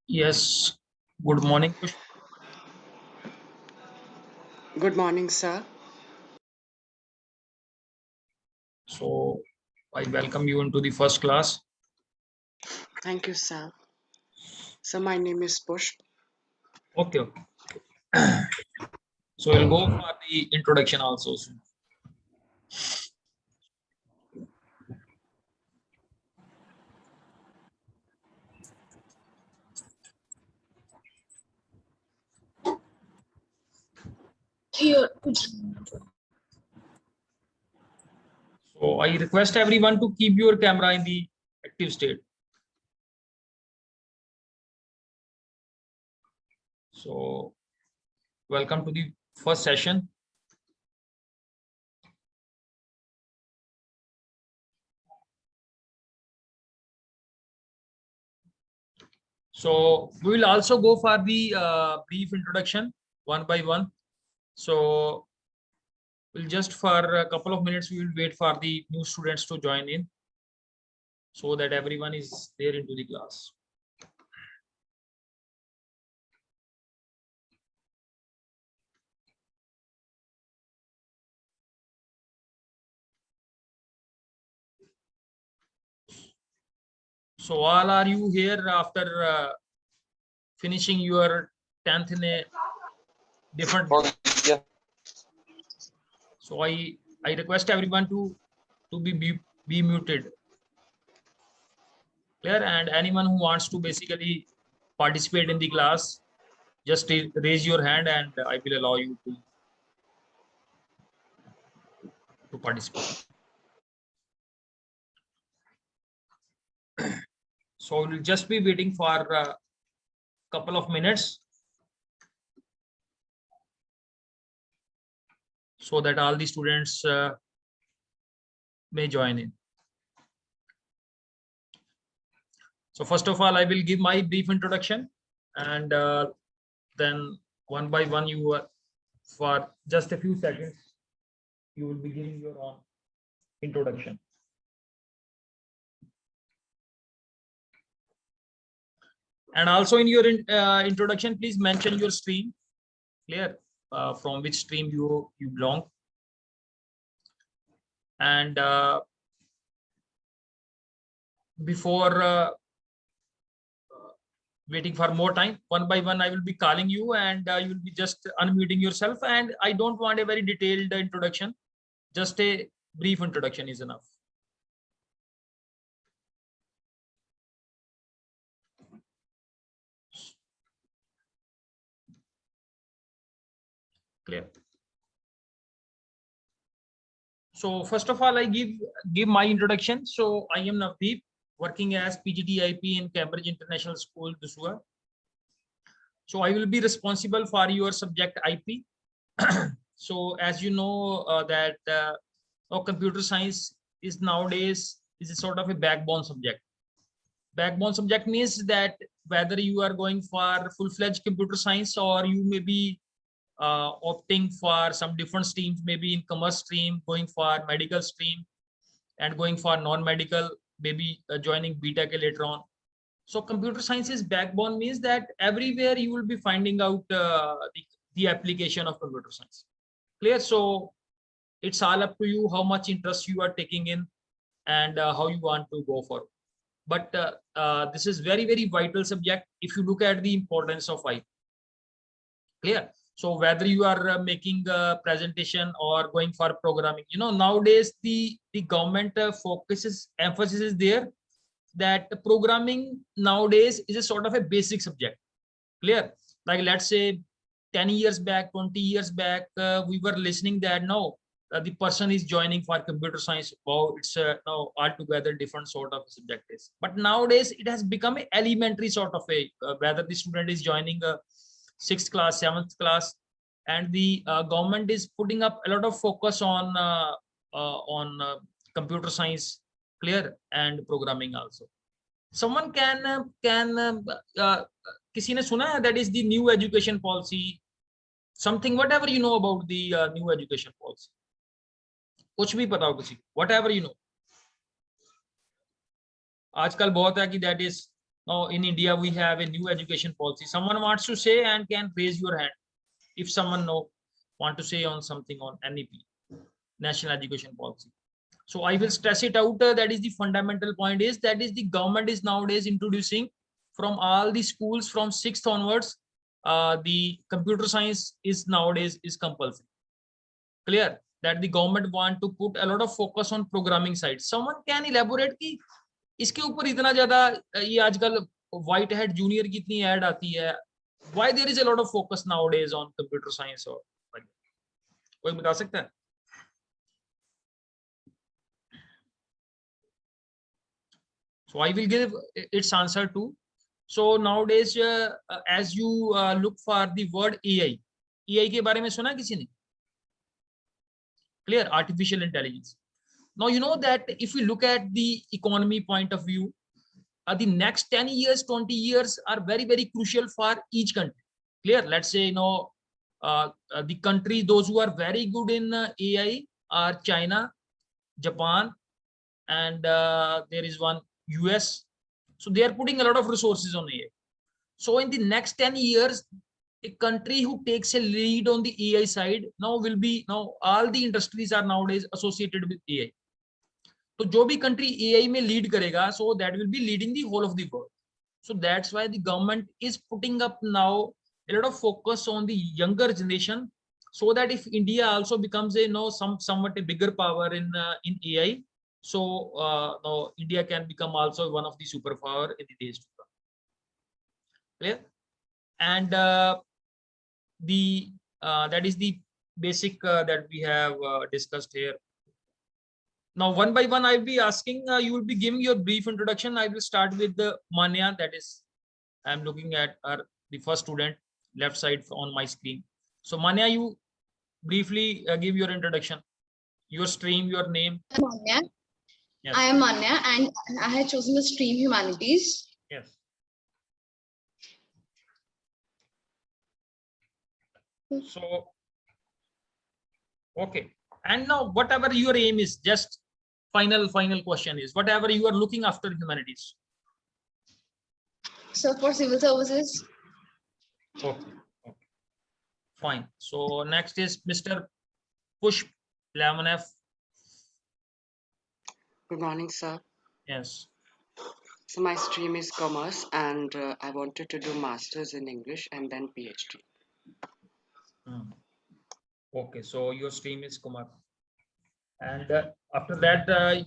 Yes, good morning. Good morning, sir. So, I welcome you into the first class. Thank you, sir. So, my name is Pushp. Okay, okay. So, we'll go for the introduction also soon. So, I request everyone to keep your camera in the active state. So, welcome to the first session. So, we will also go for the brief introduction one by one. So, we'll just for a couple of minutes, we will wait for the new students to join in so that everyone is there into the class. So, all are you here after finishing your 10th in a different? Yeah. So I request everyone to be muted. Clear? And anyone who wants to basically participate in the class, just raise your hand and I will allow you to participate. So we'll just be waiting for a couple of minutes so that all the students may join in. So first of all, I will give my brief introduction and then one by one you for just a few seconds, you will be giving your own introduction. And also in your introduction, please mention your stream, clear, from which stream you belong. And before waiting for more time, one by one, I will be calling you and you will be just unmuting yourself. And I don't want a very detailed introduction. Just a brief introduction is enough. Clear. So first of all, I give my introduction. So I am Navdeep, working as PGTIP in Cambridge International School, Dusua. So I will be responsible for your subject IP. So as you know that computer science is nowadays is a sort of a backbone subject. Backbone subject means that whether you are going for full-fledged computer science or you may be opting for some different streams, maybe in commerce stream, going for medical stream, and going for non-medical, maybe joining BTech later on. So computer science's backbone means that everywhere you will be finding out the application of computer science. Clear? So it's all up to you how much interest you are taking in and how you want to go for. But this is very, very vital subject if you look at the importance of IP. Clear? So whether you are making a presentation or going for programming, you know, nowadays the government emphasis is there that programming nowadays is a sort of a basic subject. Clear? Like let's say 10 years back, 20 years back, we were listening that no, the person is joining for computer science. Wow, it's now altogether different sort of subject is. But nowadays it has become an elementary sort of a whether the student is joining a 6th class, 7th class, and the government is putting up a lot of focus on computer science, clear, and programming also. Someone can किसी ने सुना है that is the new education policy, something, whatever you know about the new education policy, कुछ भी पता हो किसी, whatever you know. आजकल बहुत है कि that is now in India we have a new education policy. Someone wants to say and can raise your hand if someone want to say on something on NEP, National Education Policy. So I will stress it out. That is the fundamental point, is that is the government is nowadays introducing from all the schools from 6th onwards, the computer science is nowadays is compulsory. Clear that the government want to put a lot of focus on programming side. Someone can elaborate कि इसके ऊपर इतना ज्यादा ये आजकल white hat junior की इतनी add आती है, why there is a lot of focus nowadays on computer science? और कोई बता सकता है? So I will give its answer too. So nowadays, as you look for the word AI, AI के बारे में सुना किसी ने? Clear, artificial intelligence. Now you know that if we look at the economy point of view, the next 10 years, 20 years are very, very crucial for each country. Clear. Let's say the country, those who are very good in AI are China, Japan, and there is one US. So they are putting a lot of resources on AI. So in the next 10 years, a country who takes a lead on the AI side now will be, now all the industries are nowadays associated with AI. So जो भी country AI में lead करेगा, so that will be leading the whole of the world. So that's why the government is putting up now a lot of focus on the younger generation, so that if India also becomes a somewhat a bigger power in AI, so now India can become also one of the superpower in the days to come. Clear? And that is the basic that we have discussed here. Now one by one I will be asking, you will be giving your brief introduction. I will start with the Manya, that is I'm looking at the first student left side on my screen. So Manya, you briefly give your introduction, your stream, your name. Manya. Yes. I am Manya and I have chosen the stream Humanities. Yes. So, okay. And now whatever your aim is, just final question is, whatever you are looking after Humanities. So for civil services. Okay. Fine. So next is Mr. Pushp Lamanef. Good morning, sir. Yes. So my stream is commerce, and I wanted to do masters in English and then PhD. Okay, so your stream is commerce, and after that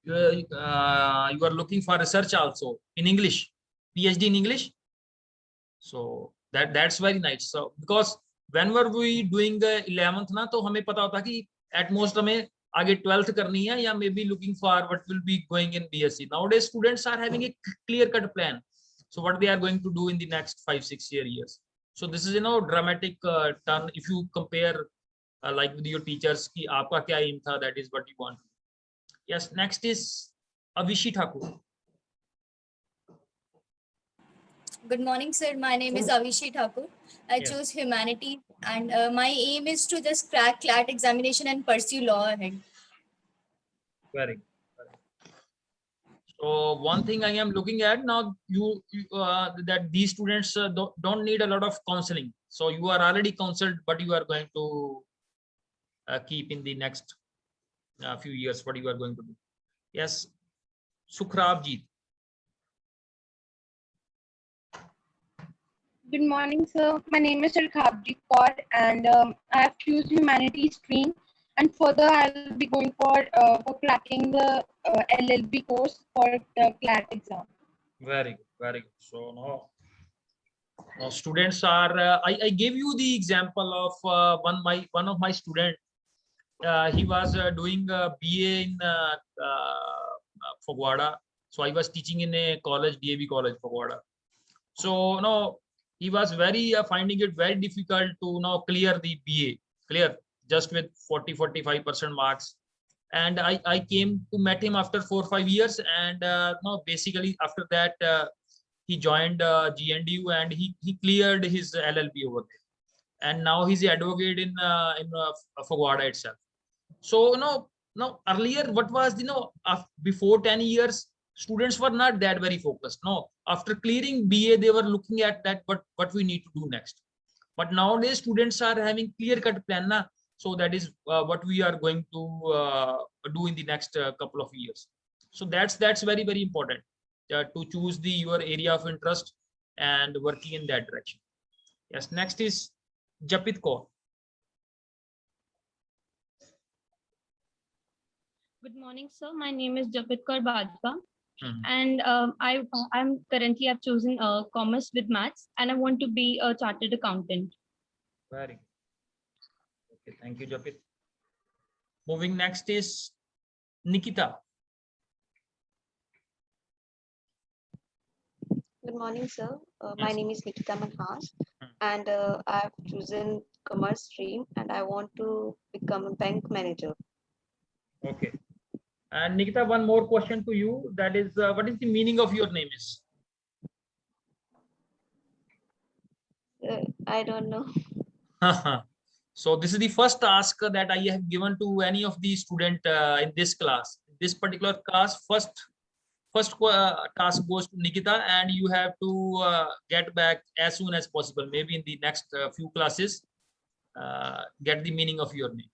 you are looking for research also in English, PhD in English. So that's very nice. So because whenever we doing 11th ना, तो हमें पता होता कि at most हमें आगे 12th करनी है, या maybe looking for what will be going in BSc. Nowadays students are having a clear cut plan, so what they are going to do in the next 5-6 years. So this is dramatic turn if you compare like with your teachers ki aapka kya aim tha, that is what you want. Yes, next is Avishi Thakur. Good morning, sir. My name is Avishi Thakur. I chose Humanities, and my aim is to just crack CLAT examination and pursue law ahead. Very good. So one thing I am looking at now, you that these students don't need a lot of counseling. So you are already counseled, but you are going to keep in the next few years what you are going to do. Yes, Sukhrabjeet. Good morning, sir. My name is Sukhrabjeet Kaur, and I have choose Humanities stream. And further, I will be going for cracking the LLB course for the CLAT exam. Very good, very good. So now students are. I gave you the example of one of my student. He was doing a BA in Fagwada. So I was teaching in a college, DAV college, Fagwada. So now he was very finding it very difficult to now clear the BA, clear just with 40-45% marks. And I came to meet him after 4 or 5 years, and no, basically after that he joined GNDU and he cleared his LLB over there, and now he's the advocate in Fagwada itself. So now earlier, what was before 10 years students were not that very focused. No, after clearing BA, they were looking at that what we need to do next. But nowadays students are having clear cut plan na. So that is what we are going to do in the next couple of years. So that's very important to choose the your area of interest and working in that direction. Yes, next is Japit Kaur. Good morning, sir. My name is Japit Kaur Bajpa, Mhm. and I've chosen commerce with maths, and I want to be a chartered accountant. Very good. Okay, thank you, Japit. Moving next is Nikita. Good morning, sir. My Yes. name is Nikita Manhas, Hmm. and I've chosen commerce stream, and I want to become a bank manager. Okay. And Nikita, one more question to you. That is, what is the meaning of your name is? I don't know. So this is the first task that I have given to any of the student in this class. This particular class, first task goes to Nikita, and you have to get back as soon as possible. Maybe in the next few classes, get the meaning of your name.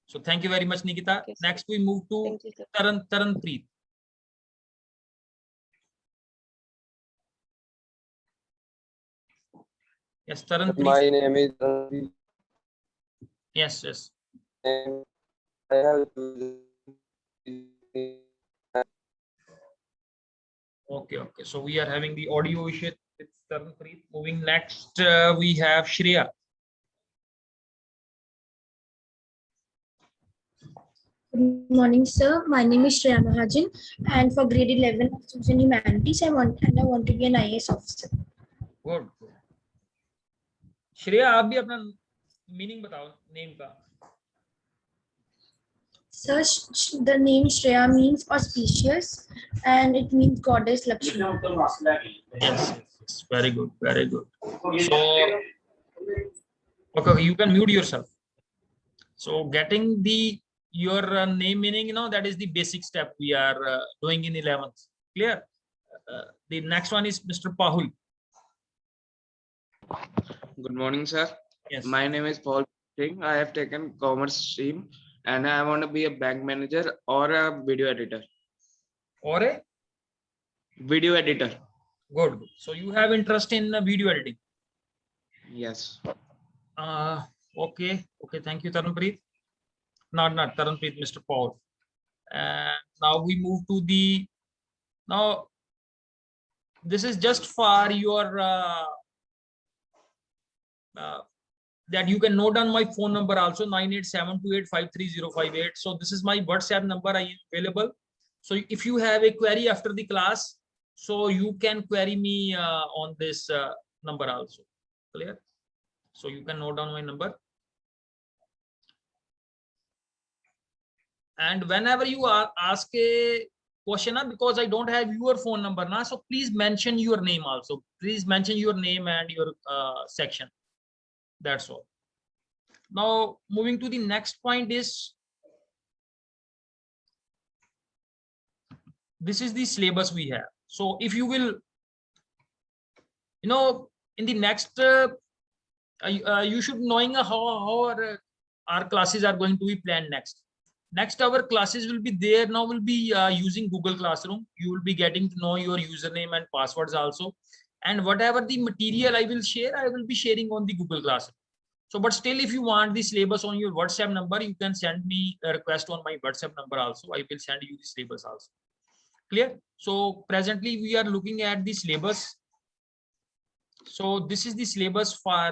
So thank you very much, Nikita. Okay, sir. Next, we move to Thank you, sir. Taranpreet. Yes, Taranpreet. My name is Ravi, Yes, yes. and I have chosen Okay, okay. So we are having the audio issue with Taranpreet. Moving next, we have Shreya. Good morning, sir. My name is Shreya Mahajan, and for grade 11 of chosen humanities, I want to be an IAS officer. Good. Shreya आप भी अपना meaning बताओ name का. Sir, the name Shreya means auspicious, and it means goddess Lakshmi. Yes, yes, very good, very good. So okay, you can mute yourself. So getting the your name meaning, that is the basic step we are doing in 11th. Clear? The next one is Mr. Pahul. Good morning, sir. Yes. My name is Paul Singh. I have taken commerce stream, and I want to be a bank manager or a video editor. Or a Video editor. good. So you have interest in video editing. Yes. Okay. Thank you, Taranpreet. Not Taranpreet, Mr. Paul. And now we move to the. Now, this is just for your that you can note down my phone number also 9872853058. So this is my WhatsApp number. I am available. So if you have a query after the class, so you can query me on this number also. Clear? So you can note down my number. And whenever you ask a question, because I don't have your phone number now, so please mention your name also. Please mention your name and your section. That's all. Now moving to the next point is, this is the syllabus we have. So if you will, in the next, you should knowing how our classes are going to be planned next. Next, our classes will be there. Now we'll be using Google Classroom. You will be getting to know your username and passwords also. And whatever the material I will share, I will be sharing on the Google Classroom. So, but still, if you want the syllabus on your WhatsApp number, you can send me a request on my WhatsApp number also. I will send you the syllabus also. Clear? So presently we are looking at the syllabus. So this is the syllabus for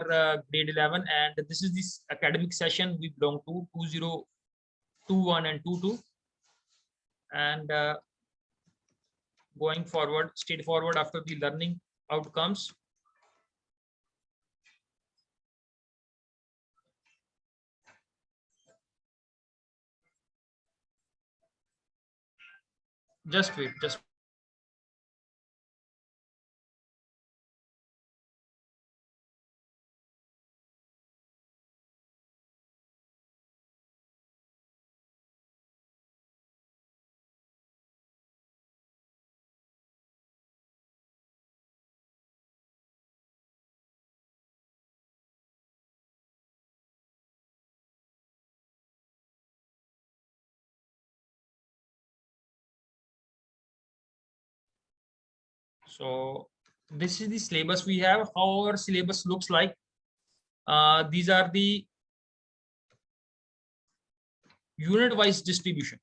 grade 11, and this is this academic session we belong to 2021 and 22. And going forward, straight forward after the learning outcomes. Just wait. So this is the syllabus we have. How our syllabus looks like. These are the unit-wise distribution.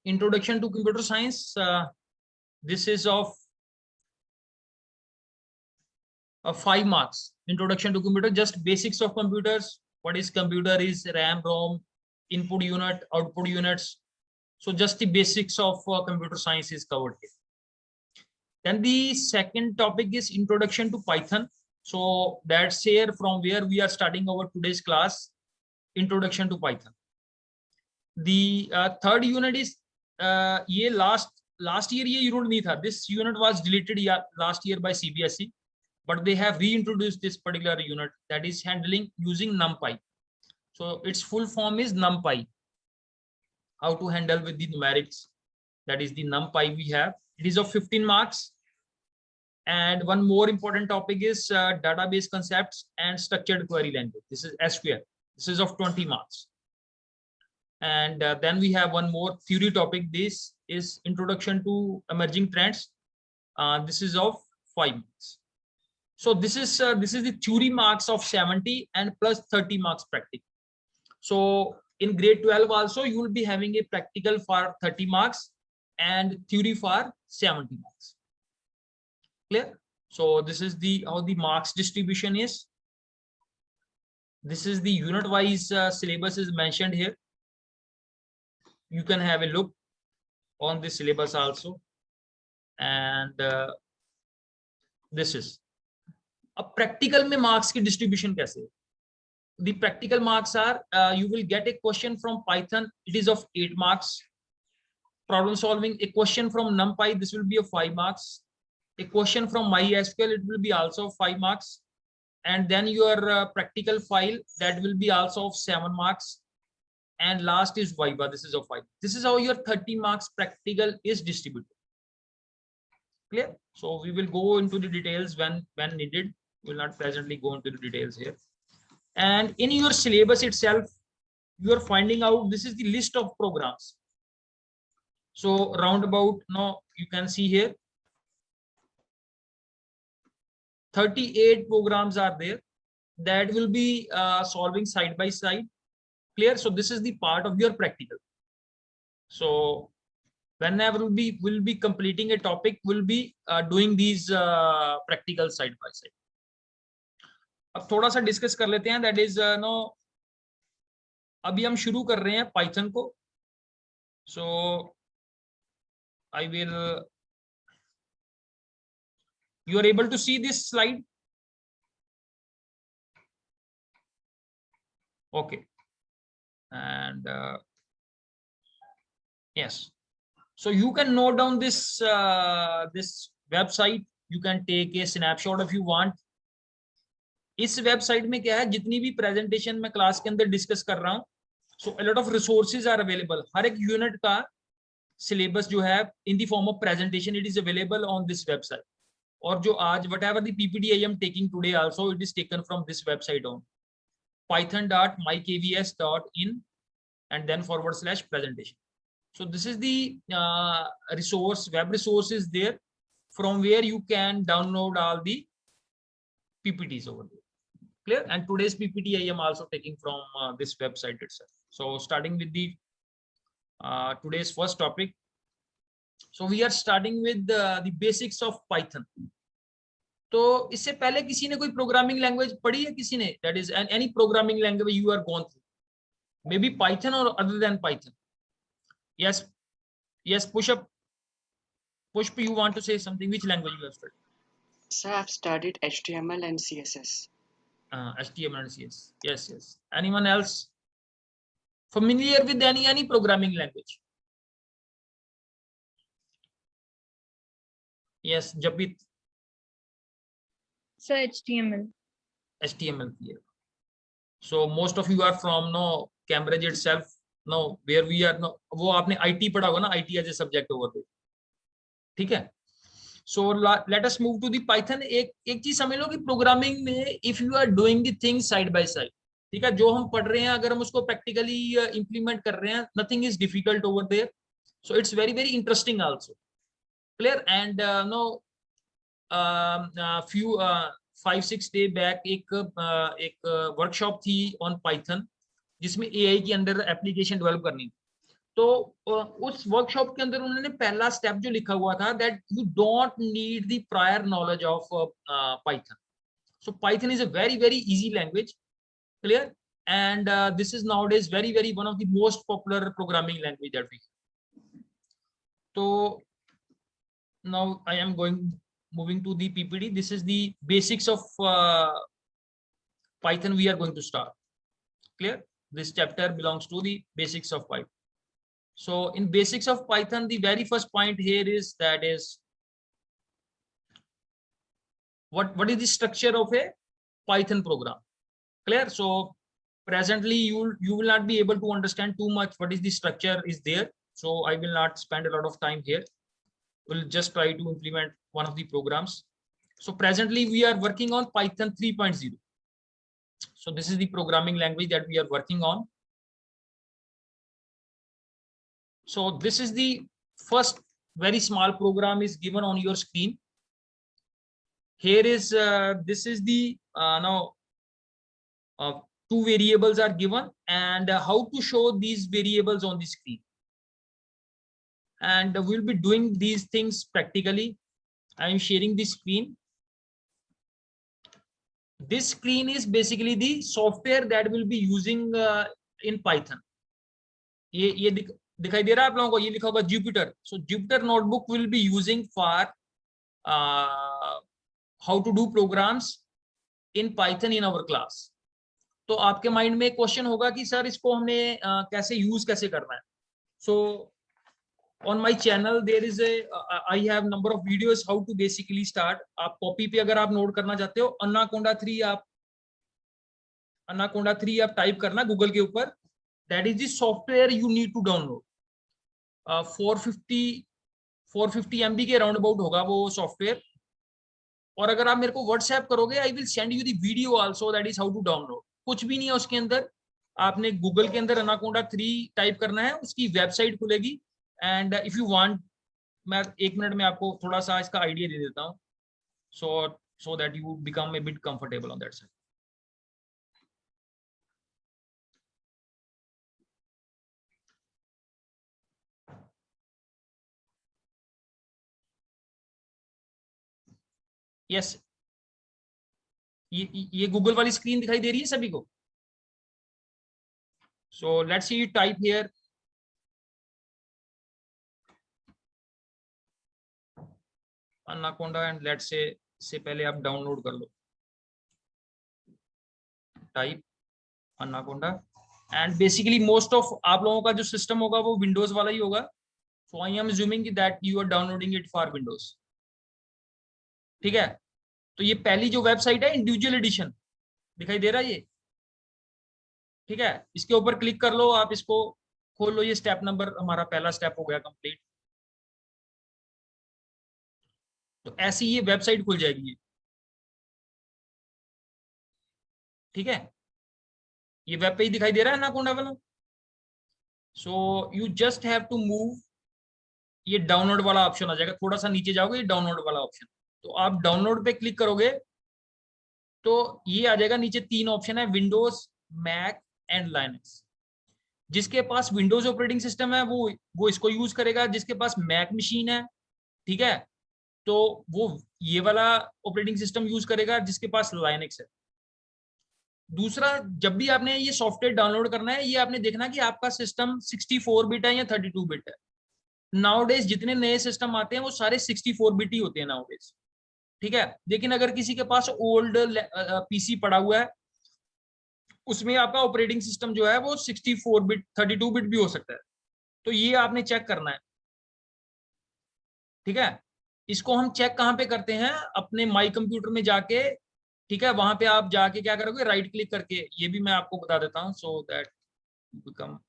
Introduction to computer science. This is of 5 marks. Introduction to computer, just basics of computers. What is computer? Is RAM, ROM, input unit, output units. So just the basics of computer science is covered here. Then the second topic is introduction to Python. So that's here from where we are starting our today's class, introduction to Python. The third unit is ये last year ये unit नहीं था. This unit was deleted last year by CBSE, but they have reintroduced this particular unit, that is handling using NumPy. So its full form is NumPy. How to handle with the numerics, that is the NumPy we have. It is of 15 marks. And one more important topic is database concepts and structured query language. This is SQL. This is of 20 marks. And then we have one more theory topic. This is introduction to emerging trends. This is of 5 marks. So this is the theory marks of 70 and plus 30 marks practical. So in grade 12 also you will be having a practical for 30 marks and theory for 70 marks. Clear? So this is the how the marks distribution is. This is the unit wise syllabus is mentioned here. You can have a look on the syllabus also. And this is a practical में marks की distribution कैसे? The practical marks are you will get a question from Python. It is of 8 marks. Problem solving, a question from NumPy, this will be of 5 marks. A question from MySQL, it will be also 5 marks. And then your practical file, that will be also of 7 marks. And last is Viva, this is of 5. This is how your 30 marks practical is distributed. Clear? So we will go into the details when needed. We will not presently go into the details here. And in your syllabus itself, you are finding out this is the list of programs. So roundabout, now you can see here 38 programs are there that will be solving side by side. Clear? So this is the part of your practical. So whenever we'll be completing a topic, we'll be doing these practical side by side. अब थोड़ा सा discuss कर लेते हैं. That is no अभी हम शुरू कर रहे हैं पाइथन को. So I will you are able to see this slide? Okay. And yes, so you can note down this this website. You can take a snapshot if you want. इस website में क्या है, जितनी भी presentation मैं class के अंदर discuss कर रहा हूँ, so a lot of resources are available. हर एक यूनिट का सिलेबस जो है in the form of presentation, it is available on this website. और जो आज whatever the PPT I am taking today also, it is taken from this website on python.mykvs.in and then /presentation. So this is the resource, web resource is there from where you can download all the PPTs over there. Clear? And today's PPT I am also taking from this website itself. So starting with the today's first topic. So we are starting with the basics of Python. तो इससे पहले किसी ने कोई programming language पढ़ी है? किसी ने? That is any programming language you are gone through, maybe Python or other than Python. Yes, yes. Pushp, you want to say something? Which language you have studied? So I've studied HTML and CSS. HTML and CSS. Yes, yes. Anyone else familiar with any programming language? Yes, Japit. So HTML. HTML here. So most of you are from Cambridge itself. No, where we are. No, वो आपने IT पढ़ा होगा ना, IT as a subject over there. ठीक है? So let us move to the Python. एक चीज समझ लो कि प्रोग्रामिंग में if you are doing the things side by side, ठीक है, जो हम पढ़ रहे हैं अगर हम उसको प्रैक्टिकली इंप्लीमेंट कर रहे हैं, nothing is difficult over there. So it's very very interesting also. clear. And no, few 5-6 day back एक वर्कशॉप थी ऑन पाइथन, जिसमें एआई के अंदर एप्लीकेशन डेवलप करनी थी। तो उस वर्कशॉप के अंदर उन्होंने पहला स्टेप जो लिखा हुआ था, that you don't need the prior knowledge of Python. So Python is a very very easy language, clear, and this is nowadays very one of the most popular programming language that we have. So now I am moving to the PPT. This is the basics of Python we are going to start, clear. This chapter belongs to the basics of Python. So in basics of Python, the very first point here is that is what is the structure of a Python program, clear. So presently you will not be able to understand too much what is the structure is there, so I will not spend a lot of time here. We'll just try to implement one of the programs. So presently we are working on Python 3.0. so this is the programming language that we are working on. So this is the first very small program is given on your screen. Here is this is the now two variables are given, and how to show these variables on the screen, and we'll be doing these things practically. I am sharing the screen. This screen is basically the software that will be using in Python. ये दिखाई दे रहा है आप लोगों को, ये लिखा होगा Jupyter. So Jupyter notebook will be using for how to do programs in Python in our class. तो आपके माइंड में एक क्वेश्चन होगा कि सर इसको हमने कैसे यूज कैसे करना है. So on my channel there is I have number of videos how to basically start. आप कॉपी पे अगर आप नोट करना चाहते हो, अनाकोंडा 3 आप टाइप करना गूगल के ऊपर. That is the software you need to download. 450 MB के राउंड अबाउट होगा वो सॉफ्टवेयर. और अगर आप मेरे को व्हाट्सएप करोगे, I will send you the video also, that is how to download. कुछ भी नहीं है उसके अंदर. आपने गूगल के अंदर अनाकोंडा 3 टाइप करना है, उसकी वेबसाइट खुलेगी. एंड इफ यू वांट, मैं 1 मिनट में आपको थोड़ा सा इसका आइडिया दे देता हूँ, so that you become a bit comfortable on that side. Yes, ये गूगल वाली स्क्रीन दिखाई दे रही है सभी को. So let's see, you type here Anaconda and let's say इससे पहले आप डाउनलोड कर लो. Type Anaconda and basically most of आप लोगों का जो सिस्टम होगा वो विंडोज वाला ही होगा. So I am assuming that you are downloading it for Windows. ठीक है. तो ये पहली जो वेबसाइट है इंडिविजुअल एडिशन दिखाई दे रहा है ये. ठीक है, इसके ऊपर क्लिक कर लो, आप इसको खोल लो. ये स्टेप नंबर हमारा पहला स्टेप हो गया कंप्लीट. तो ऐसी ये वेबसाइट खुल जाएगी ये. ठीक है, ये वेब पेज दिखाई दे रहा है अनाकोंडा वाला. So you just have to move. ये डाउनलोड वाला ऑप्शन आ जाएगा, थोड़ा सा नीचे जाओगे, ये डाउनलोड वाला ऑप्शन. तो आप डाउनलोड पे क्लिक करोगे तो ये आ जाएगा. नीचे 3 ऑप्शन है, विंडोज, मैक एंड लाइनक्स. जिसके पास विंडोज ऑपरेटिंग सिस्टम है वो इसको यूज करेगा. जिसके पास मैक मशीन है, ठीक है, तो वो ये वाला ऑपरेटिंग सिस्टम यूज करेगा. जिसके पास लाइनक्स है. दूसरा, जब भी आपने ये सॉफ्टवेयर डाउनलोड करना है, ये आपने देखना कि आपका सिस्टम 64 बिट है या 32 बिट है. नाउडेज जितने नए सिस्टम आते हैं वो सारे 64 बिट ही होते हैं नाउडेज. ठीक है, लेकिन अगर किसी के पास ओल्ड पीसी पड़ा हुआ है, उसमें आपका ऑपरेटिंग सिस्टम जो है वो 64 बिट 32 बिट भी हो सकता है. तो ये आपने चेक करना है. ठीक है, इसको हम चेक कहाँ पे करते हैं, अपने माई कंप्यूटर में जाके. ठीक है, वहां पे आप जाके क्या करोगे, राइट क्लिक करके, ये भी मैं आपको बता देता हूँ सो दैट बिकम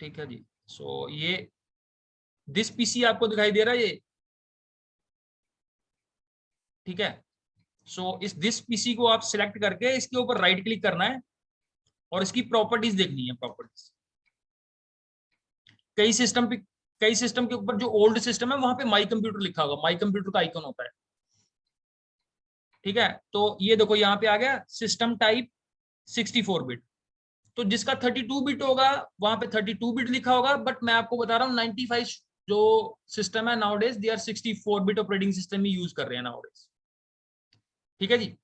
ठीक है जी। सो ये दिस पीसी आपको दिखाई दे रहा है ये, ठीक है। सो इस दिस पीसी को आप सिलेक्ट करके इसके ऊपर राइट क्लिक करना है और इसकी प्रॉपर्टीज देखनी है। प्रॉपर्टीज कई सिस्टम के ऊपर जो ओल्ड सिस्टम है वहां पे माई कंप्यूटर लिखा होगा, माई कंप्यूटर का आइकन होता है, ठीक है। तो ये देखो यहाँ पे आ गया सिस्टम टाइप 64 बिट। तो जिसका 32 बिट होगा वहां पे 32 बिट लिखा होगा, बट मैं आपको बता रहा हूँ 95 जो सिस्टम है nowadays they are 64 bit operating system ही यूज कर रहे हैं नाउडेज, ठीक है जी।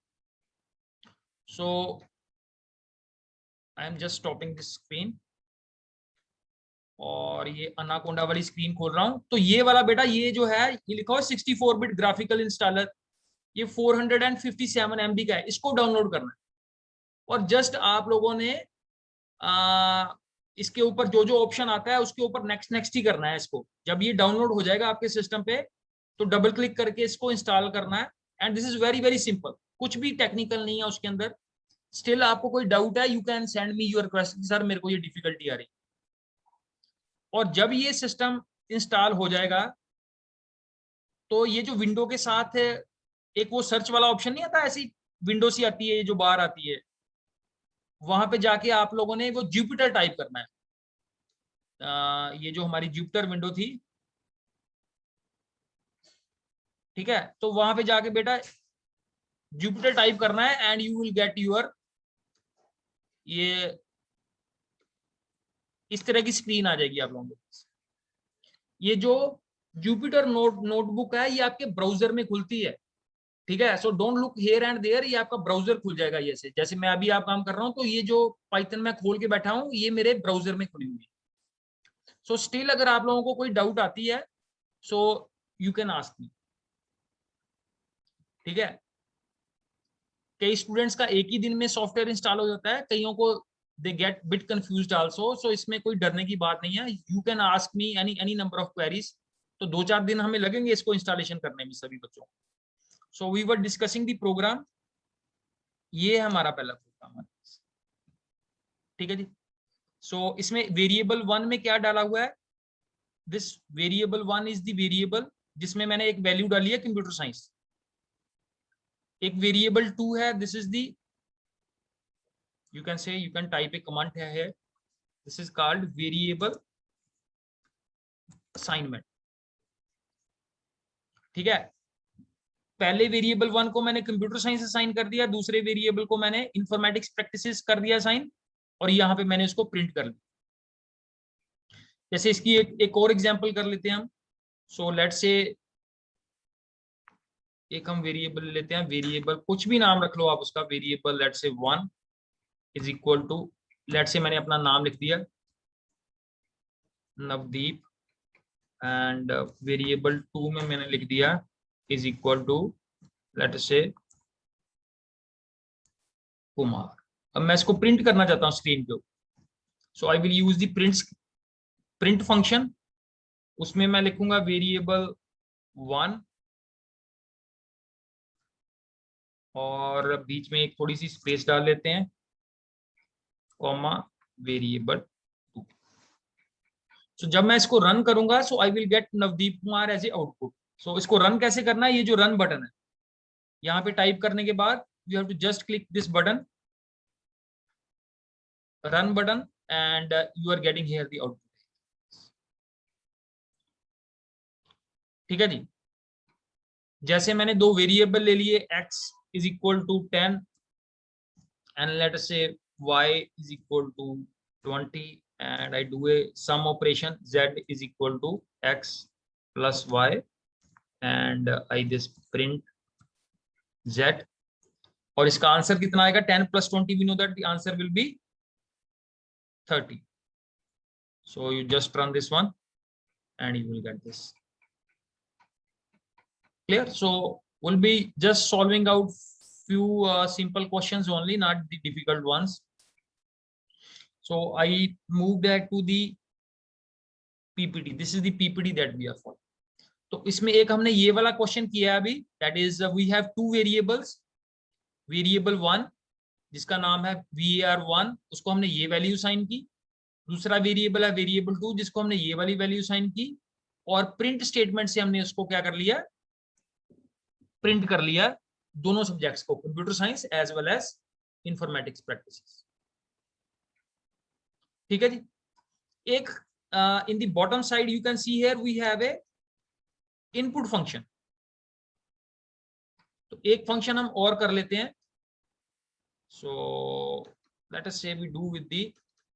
So I am just stopping this screen और ये अनाकोंडा वाली स्क्रीन खोल रहा हूं। तो ये वाला बेटा ये जो है ये लिखा हुआ 64 बिट ग्राफिकल इंस्टॉलर, ये 457 MB का है, इसको डाउनलोड करना है। और जस्ट आप लोगों ने इसके ऊपर जो जो ऑप्शन आता है उसके ऊपर नेक्स्ट नेक्स्ट ही करना है इसको। जब ये डाउनलोड हो जाएगा आपके सिस्टम पे तो डबल क्लिक करके इसको इंस्टॉल करना है। And this is very very simple, कुछ भी टेक्निकल नहीं है उसके अंदर। स्टिल आपको कोई डाउट है you can send me your question, sir मेरे को ये डिफिकल्टी आ रही। और जब ये सिस्टम इंस्टॉल हो जाएगा तो ये जो विंडो के साथ है एक वो सर्च वाला ऑप्शन नहीं आता, ऐसी विंडो सी आती है जो बाहर आती है, वहां पे जाके आप लोगों ने वो जुपिटर टाइप करना है। ये जो हमारी जुपिटर विंडो थी, ठीक है, तो वहां पे जाके बेटा जुपिटर टाइप करना है and you will get your ये इस तरह की स्क्रीन आ जाएगी आप लोगों के पास। ये जो जुपिटर नोटबुक है ये आपके ब्राउजर में खुलती है, ठीक है। So don't look here and there, ये आपका ब्राउजर खुल जाएगा। ये से जैसे मैं अभी आप काम कर रहा हूं तो ये जो पाइथन में खोल के बैठा हूं ये मेरे ब्राउजर में खुली हुई है। सो स्टिल अगर आप लोगों को कोई डाउट आती है सो यू कैन आस्क मी, ठीक है। कई स्टूडेंट्स का एक ही दिन में सॉफ्टवेयर इंस्टॉल हो जाता है, कईयों को they get bit confused also. So इसमें कोई डरने की बात नहीं है, you can ask me any number of queries. तो 2-4 दिन हमें लगेंगे इसको इंस्टॉलेशन करने में सभी बच्चों को। So we were discussing the program, ये हमारा पहला प्रोग्राम है, ठीक है जी। सो इसमें वेरिएबल 1 में क्या डाला हुआ है, this variable 1 is the variable जिसमें मैंने एक वैल्यू डाली है कंप्यूटर साइंस। एक वेरिएबल 2 है, this is the you can type a command here, this is called variable assignment, ठीक है। पहले वेरिएबल 1 को मैंने कंप्यूटर साइंस असाइन कर दिया, दूसरे वेरिएबल को मैंने इंफॉर्मेटिक्स प्रैक्टिसेस कर दिया असाइन, और यहाँ पे मैंने इसको प्रिंट कर दिया। जैसे इसकी एक और एग्जांपल कर लेते हैं हम। सो लेट्स से एक हम वेरिएबल लेते हैं, वेरिएबल कुछ भी नाम रख लो आप उसका, variable let's say 1 is equal to, let's say मैंने अपना नाम लिख दिया नवदीप, एंड वेरिएबल 2 में मैंने लिख दिया is equal to let's say Kumar. अब मैं इसको प्रिंट करना चाहता हूं स्क्रीन पे, so I will use the print function. उसमें मैं लिखूंगा वेरिएबल 1 और बीच में एक थोड़ी सी स्पेस डाल लेते हैं, कॉमा वेरिएबल 2। सो जब मैं इसको रन करूंगा so I will get Navdeep Kumar as a output. So इसको रन कैसे करना है, ये जो रन बटन है यहाँ पे टाइप करने के बाद you have to just click this button, run button, and you are getting here the output, ठीक है जी। जैसे मैंने दो वेरिएबल ले लिए, x is equal to 10 and let us say y is equal to 20, and I do a sum operation, z is equal to x plus y, and I just print z, और इसका answer कितना आएगा, 10 plus 20, we know that the answer will be 30. So you just run this one and you will get this. Clear? So we'll be just solving out few simple questions only, not the difficult ones. So I moved back to the PPT. This is the PPT that we are following. तो इसमें एक हमने ये वाला question किया है अभी, that is we have two variables, variable 1 जिसका नाम है var1, उसको हमने ये वैल्यू साइन की, दूसरा वेरिएबल है वेरिएबल 2 जिसको हमने ये वाली वैल्यू साइन की, और प्रिंट स्टेटमेंट से हमने उसको क्या कर लिया, प्रिंट कर लिया दोनों सब्जेक्ट्स को, computer science as well as informatics practices. ठीक है जी। एक in the bottom side you can see here we have a input function. तो एक फंक्शन हम और कर लेते हैं। सो let us say we do with the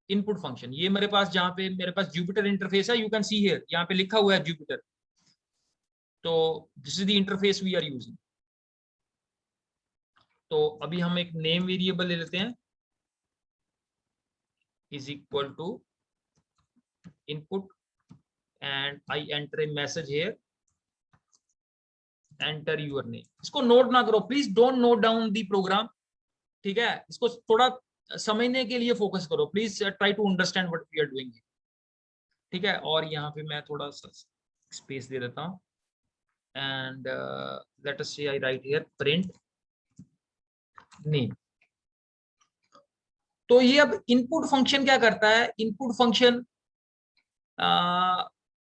input function. ये मेरे पास, जहां पे मेरे पास जुपिटर इंटरफेस है, यू कैन सी हियर, यहाँ पे लिखा हुआ है जुपिटर। तो this is the interface we are using. तो अभी हम एक नेम वेरिएबल ले लेते हैं, is equal to input, and I enter a message here, enter your name। इसको नोट ना करो please, don't note down the program, ठीक है। इसको थोड़ा समझने के लिए फोकस करो please, try to understand what we are doing, ठीक है। और यहाँ पे मैं थोड़ा सा स्पेस दे देता हूँ, एंड लेट अस से आई राइट हियर प्रिंट नेम। तो ये अब इनपुट फंक्शन क्या करता है, इनपुट फंक्शन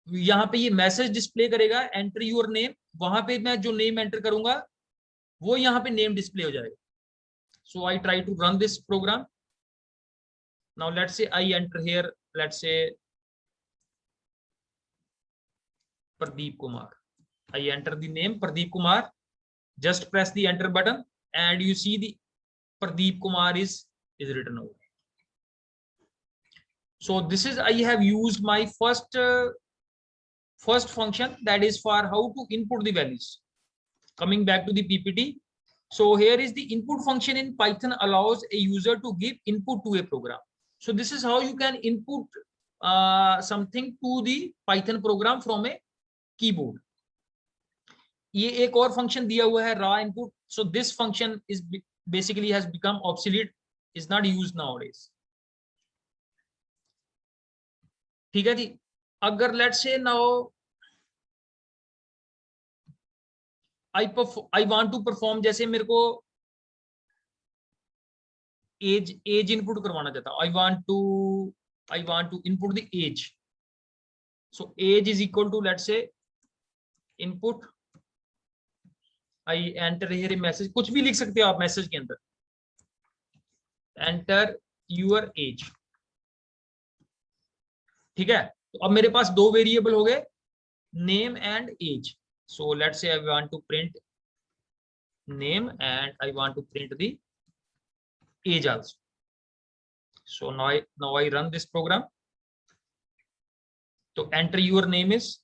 यहाँ पे ये मैसेज डिस्प्ले करेगा, एंटर योर नेम। वहां पे मैं जो नेम एंटर करूंगा वो यहाँ पे नेम डिस्प्ले हो जाएगा। So I try to run this program now. Let's say I enter here, let's say Pradeep Kumar. I enter the name Pradeep Kumar, just press the enter button and you see the Pradeep Kumar is written over. So this is, I have used my first function, that is for how to input the values. Coming back to the PPT. So here is the input function in Python allows a user to give input to a program. So this is how you can input something to the Python program from a keyboard. ये एक और function दिया हुआ है raw input. So this function is basically has become obsolete, is not used nowadays. ठीक है जी. अगर let's say now I want to perform, जैसे मेरे को age input करवाना चाहता हूं. I want to input the age. So age is equal to, let's say, input. I enter here a message, कुछ भी लिख सकते हो आप मैसेज के अंदर. Enter your age. ठीक है. तो अब मेरे पास दो वेरिएबल हो गए, name and age. So let's say I want to print name and I want to print the age also. So now I run this program. So enter your name is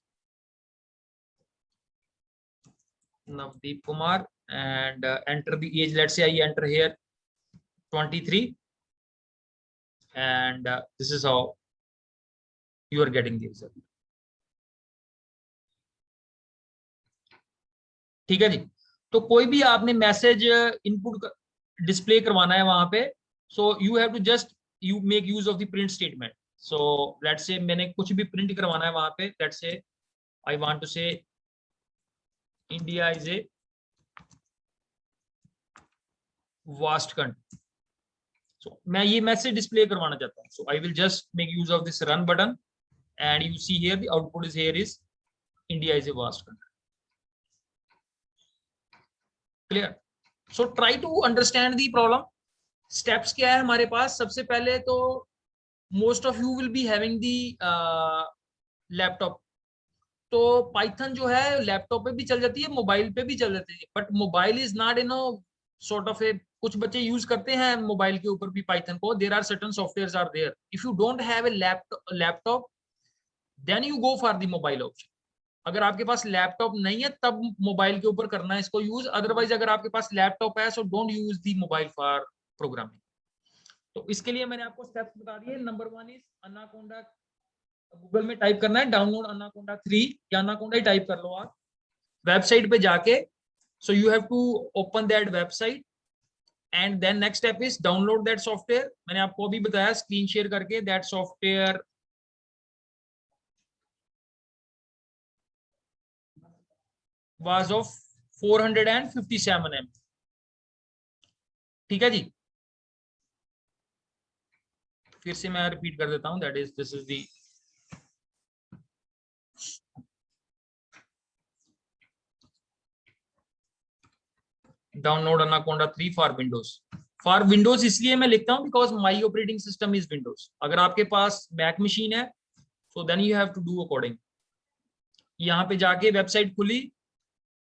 Navdeep Kumar and enter the age. Let's say I enter here 23 and this is how you are getting the result. ठीक है जी. तो कोई भी आपने message input display करवाना है वहां पे, so you have to just you make use of the print statement. So let's say मैंने कुछ भी प्रिंट करवाना है वहां पे. Let's say I want to say India is a vast country. सो मैं ये मैसेज डिस्प्ले करवाना चाहता हूँ. So I will just make use of this run button and you see here the output is here is India is a vast country. Clear. So try to understand the problem. Steps क्या है हमारे पास. सबसे पहले तो most of you will be having the laptop. तो Python जो है लैपटॉप पे भी चल जाती है, मोबाइल पे भी चल जाती है, but mobile is not in sort of a, कुछ बच्चे यूज करते हैं मोबाइल के ऊपर भी पाइथन को. There are certain softwares are there. If you don't have a laptop then you go for the mobile option. अगर आपके पास लैपटॉप नहीं है तब मोबाइल के ऊपर करना है इसको यूज. अदरवाइज अगर आपके पास लैपटॉप है so don't use the mobile for programming. तो इसके लिए मैंने आपको स्टेप्स बता दिए. Number 1 is Anaconda. गूगल में टाइप करना है डाउनलोड अनाकोंडा 3 या अनाकोंडा ही टाइप कर लो आप वेबसाइट पे जाके. So you have to open that website and then next step is download that software. मैंने आपको अभी बताया स्क्रीन शेयर करके. That software was of 457 MB. ठीक है जी. फिर से मैं रिपीट कर देता हूँ, that is this is the download Anaconda 3 for Windows. For Windows इसलिए मैं लिखता हूँ because my operating system is Windows. अगर आपके पास मैक मशीन है so then you have to do according. यहाँ पे जाके वेबसाइट खुली,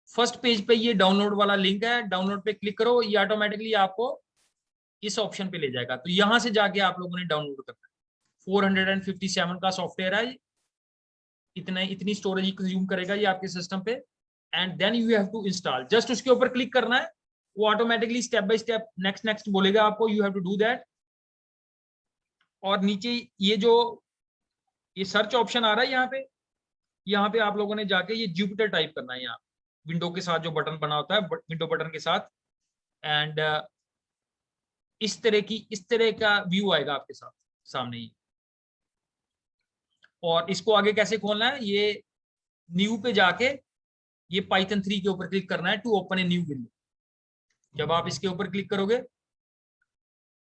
फर्स्ट पेज पे ये डाउनलोड वाला लिंक है, डाउनलोड पे क्लिक करो, ये ऑटोमेटिकली आपको इस ऑप्शन पे ले जाएगा। तो यहाँ से जाके आप लोगों ने डाउनलोड करना है। 457 का सॉफ्टवेयर है, इतनी स्टोरेज कंज्यूम करेगा ये आपके सिस्टम पे, and then you have to install. Just उसके ऊपर क्लिक करना है, वो automatically step by step next next बोलेगा आपको, you have to do that. और नीचे ये सर्च ऑप्शन आ रहा है यहाँ पे आप लोगों ने जाके ये जुपिटर टाइप करना है, यहाँ विंडो के साथ जो बटन बना होता है, विंडो बटन के साथ, एंड इस तरह का व्यू आएगा आपके साथ सामने ही। और इसको आगे कैसे खोलना है, ये न्यू पे जाके ये पाइथन 3 के ऊपर क्लिक करना है to open a new window. जब आप इसके ऊपर क्लिक करोगे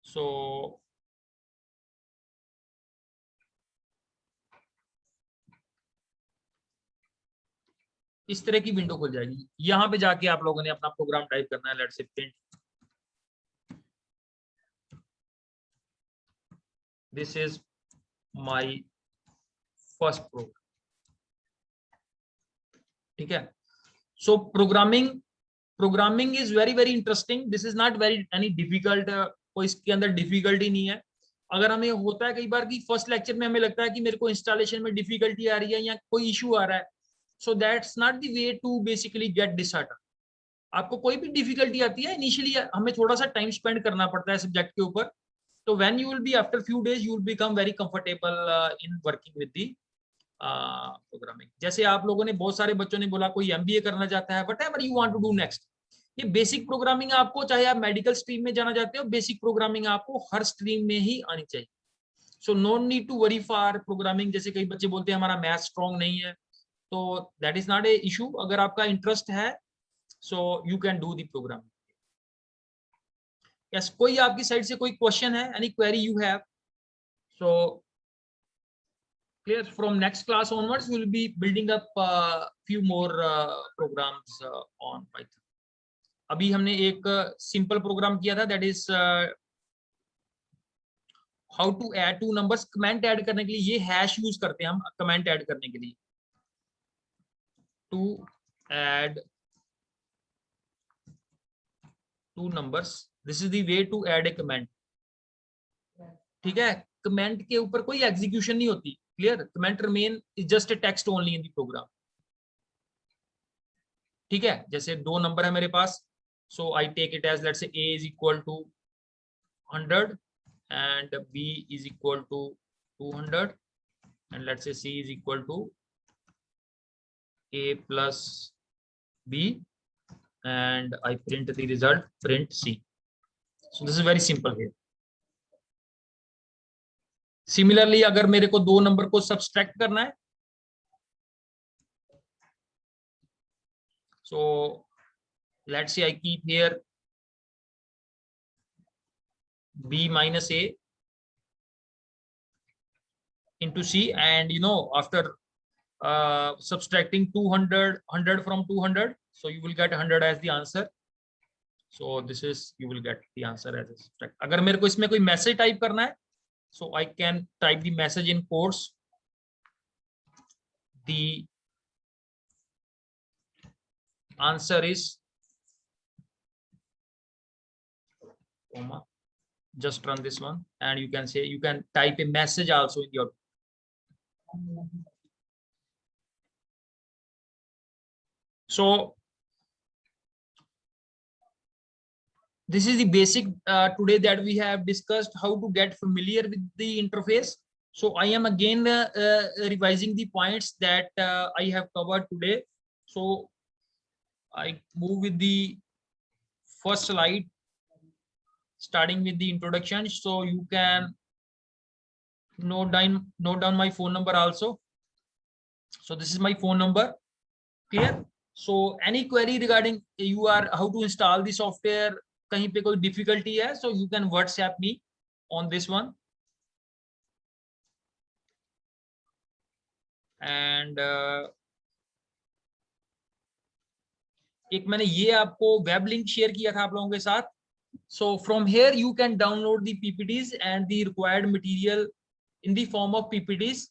सो इस तरह की विंडो खुल जाएगी। यहां पे जाके आप लोगों ने अपना प्रोग्राम टाइप करना है, let's say print this is my first program. ठीक है, so programming is very very interesting, this is not very any difficult, कोई इसके अंदर डिफिकल्टी नहीं है। अगर हमें होता है कई बार कि फर्स्ट लेक्चर में हमें लगता है कि मेरे को इंस्टॉलेशन में डिफिकल्टी आ रही है या कोई इशू आ रहा है, so that's not the way to basically get disorder. आपको कोई भी डिफिकल्टी आती है, इनिशियली हमें थोड़ा सा टाइम स्पेंड करना पड़ता है सब्जेक्ट के ऊपर, तो when you will be after few days you will become very comfortable in working with the programming. जैसे आप लोगों ने, बहुत सारे बच्चों ने बोला कोई एमबीए करना चाहता है, whatever you want to do next, ये बेसिक प्रोग्रामिंग आपको, चाहे आप मेडिकल स्ट्रीम में जाना चाहते हो, बेसिक प्रोग्रामिंग आपको हर स्ट्रीम में ही आनी चाहिए। So no need to worry for programming. जैसे कई बच्चे बोलते हैं हमारा मैथ स्ट्रॉन्ग नहीं है, तो that is not a issue. अगर आपका इंटरेस्ट है so you can do the programming. Yes, कोई आपकी साइड से कोई क्वेश्चन है, any query you have? So clear, from next class onwards we will be building up few more programs on Python. अभी हमने एक सिंपल प्रोग्राम किया था, that is how to add two numbers. Comment add करने के लिए ये hash use करते हैं हम, कमेंट ऐड करने के लिए, to add two numbers, this is the way to add a comment. ठीक है, कमेंट के ऊपर कोई एग्जीक्यूशन नहीं होती, clear? Comment remain is just a text only in the program. ठीक है, जैसे दो नंबर है मेरे पास, so I take it as let's say a is equal to 100 and b is equal to 200 and let's say c is equal to a plus b and I print the result, print c. So this is very simple here. Similarly, अगर मेरे को दो number को subtract करना है, so let's say I keep here b minus a into c, and you know after subtracting 100 from 200, so you will get 100 as the answer. So this is, you will get the answer as a subtract. अगर मेरे को इसमें कोई message type करना है, so I can type the message in quotes, the answer is comma, just run this one, and you can say, you can type a message also in your, so this is the basic today that we have discussed, how to get familiar with the interface. So I am again revising the points that I have covered today. So I move with the first slide, starting with the introduction. So you can note down my phone number also. So this is my phone number, clear? So any query regarding you are how to install the software, कहीं पे कोई difficulty है, so you can WhatsApp me on this one. And एक मैंने ये आपको web link share किया था आप लोगों के साथ. So from here you can download the PPTs and the required material in the form of PPTs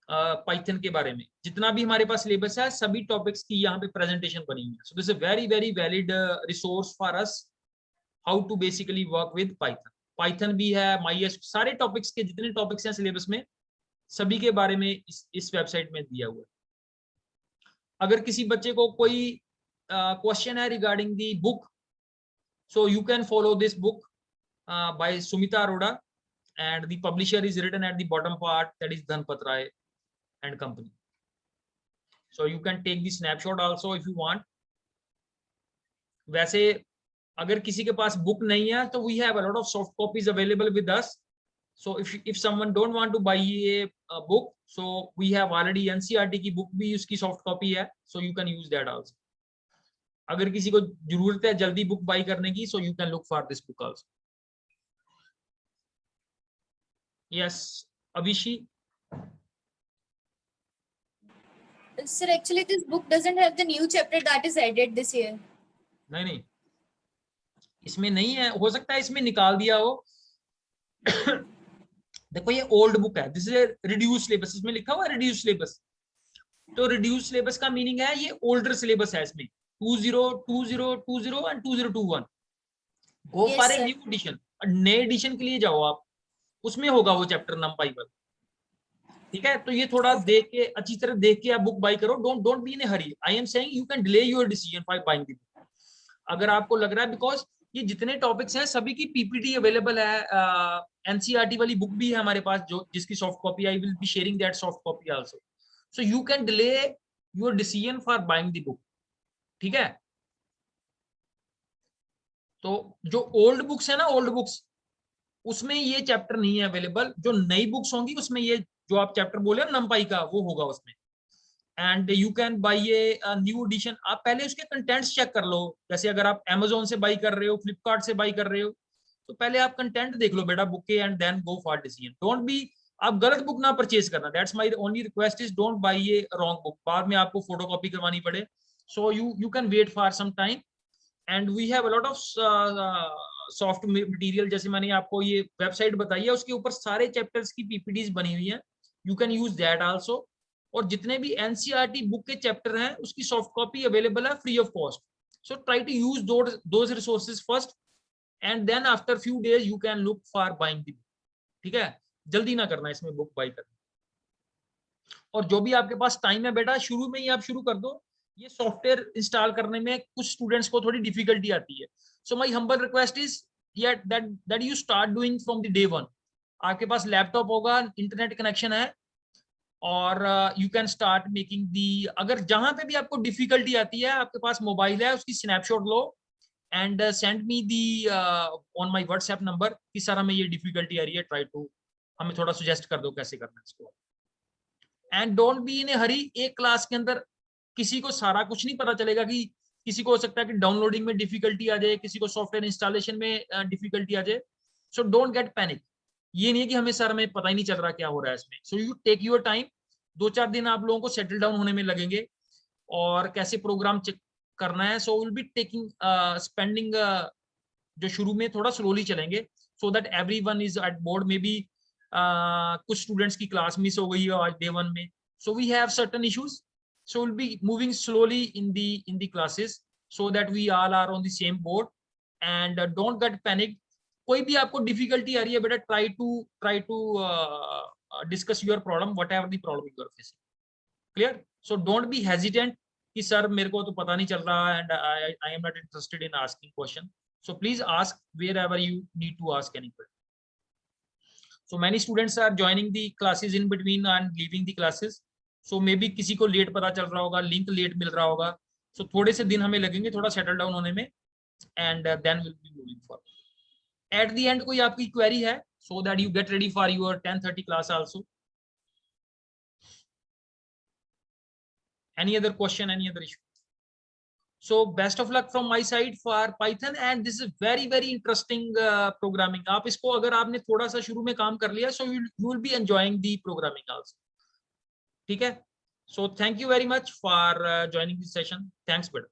Python के बारे में. जितना भी हमारे पास सिलेबस है सभी टॉपिक्स की यहाँ पे प्रेजेंटेशन बनी हुई है. So this is very very valid resource for us how to basically work with Python. Python भी है, MySQL, सारे टॉपिक्स के जितने टॉपिक्स हैं सिलेबस में सभी के बारे में इस वेबसाइट में दिया हुआ है. अगर किसी बच्चे को कोई क्वेश्चन है regarding the book, so you can follow this book by Sumita Arora, and the publisher is written at the bottom part, that is Dhanpat Rai and company. So you can take the snapshot also if you want. वैसे अगर किसी के पास book नहीं है तो we have a lot of soft copies available with us. So if someone don't want to buy a book, so we have already NCERT की book भी उसकी soft copy है, so you can use that also. अगर किसी को जरूरत है जल्दी बुक बाई करने की, so you can look for this book also. Yes, Abhishi. Sir, actually this book doesn't have the new chapter that is added this year. नहीं, इसमें नहीं है, हो सकता है इसमें निकाल दिया हो. देखो ये ओल्ड बुक है, दिस इज रिड्यूस सिलेबस, इसमें लिखा हुआ है रिड्यूस सिलेबस. तो रिड्यूस सिलेबस का मीनिंग है ये ओल्डर सिलेबस है. इसमें 2020 and 2021. Go for a new edition. नए एडिशन के लिए जाओ आप, उसमें होगा वो चैप्टर नंबर 5. ठीक है, तो ये थोड़ा देख के, अच्छी तरह देख के आप बुक बाई करो. Don't be in A Hari. I am saying you can delay your decision for buying the book. अगर आपको लग रहा है, बिकॉज ये जितने टॉपिक्स हैं सभी की पीपीटी अवेलेबल है. एनसीईआरटी वाली बुक भी है हमारे पास, जो जिसकी soft copy I will be sharing that soft copy also. So you can delay your decision for buying the book. ठीक है, तो जो ओल्ड बुक्स है ना, ओल्ड बुक्स, उसमें ये चैप्टर नहीं है अवेलेबल. जो नई बुक्स होंगी उसमें ये जो आप चैप्टर बोले ना नंपाई का, वो होगा उसमें. And you can buy a new edition. आप पहले उसके कंटेंट्स चेक कर लो. जैसे अगर आप Amazon से बाई कर रहे हो, फ्लिपकार्ट से बाई कर रहे हो, तो पहले आप कंटेंट देख लो बेटा बुक के, and then go for decision. Don't be, आप गलत बुक ना परचेज करना. That's my only request is don't buy a wrong book. बाद में आपको फोटोकॉपी करवानी पड़े. So you can wait for some time, and we have a lot of soft material. जैसे मैंने आपको ये वेबसाइट बताई है, उसके ऊपर सारे चैप्टर्स की पीपीटीज बनी हुई हैं. You can use that also. और जितने भी एनसीईआरटी बुक के चैप्टर हैं उसकी सॉफ्ट कॉपी अवेलेबल है free of cost. So try to use those resources first, and then after few days you can look for buying the book. ठीक है, जल्दी ना करना इसमें बुक बाई करना. और जो भी आपके पास टाइम है बेटा, शुरू में ही आप शुरू कर दो. ये सॉफ्टवेयर इंस्टॉल करने में कुछ स्टूडेंट्स को थोड़ी डिफिकल्टी आती है. So my humble request is that you start doing from the day one. आपके पास लैपटॉप होगा, इंटरनेट कनेक्शन है, और you can start making the. अगर जहां पे भी आपको डिफिकल्टी आती है, आपके पास मोबाइल है, उसकी snapshot low and send me the on my WhatsApp number कि सर हमें ये डिफिकल्टी आ रही है, ट्राई टू, हमें थोड़ा सजेस्ट कर दो कैसे करना है इसको. एंड डोंट बी इन ए हरी. एक क्लास के अंदर किसी को सारा कुछ नहीं पता चलेगा. कि किसी को हो सकता है कि डाउनलोडिंग में डिफिकल्टी आ जाए, किसी को सॉफ्टवेयर इंस्टॉलेशन में डिफिकल्टी आ जाए. So don't get panic. ये नहीं है कि हमें सर में पता ही नहीं चल रहा क्या हो रहा है इसमें. So you take your time. 2-4 दिन आप लोगों को सेटल डाउन होने में लगेंगे और कैसे प्रोग्राम चेक करना है. So will be taking spending, जो शुरू में थोड़ा स्लोली चलेंगे, so that everyone is at board. Maybe कुछ स्टूडेंट्स की क्लास मिस हो गई है आज डे 1 में. So we have certain issues. So we'll be moving slowly in the classes so that we all are on the same board, and don't get panicked. कोई भी आपको difficulty आ रही है बेटा, try to discuss your problem, whatever the problem you are facing. Clear? So don't be hesitant कि sir मेरे को तो पता नहीं चल रहा and I am not interested in asking question. So please ask wherever you need to ask anything. So many students are joining the classes in between and leaving the classes. So may be किसी को late पता चल रहा होगा, link late मिल रहा होगा. सो थोड़े से दिन हमें लगेंगे थोड़ा सेटल डाउन होने में, and then will be moving forward. At the end कोई आपकी क्वेरी है, so that you get ready for your 10:30 class also. Any other question, any other issue? So best of luck from my side for Python, and this is very very interesting programming. आप इसको अगर आपने थोड़ा सा शुरू में काम कर लिया, so you will B enjoying the programming also. ठीक है, So thank you very much for joining this session. Thanks, Beda.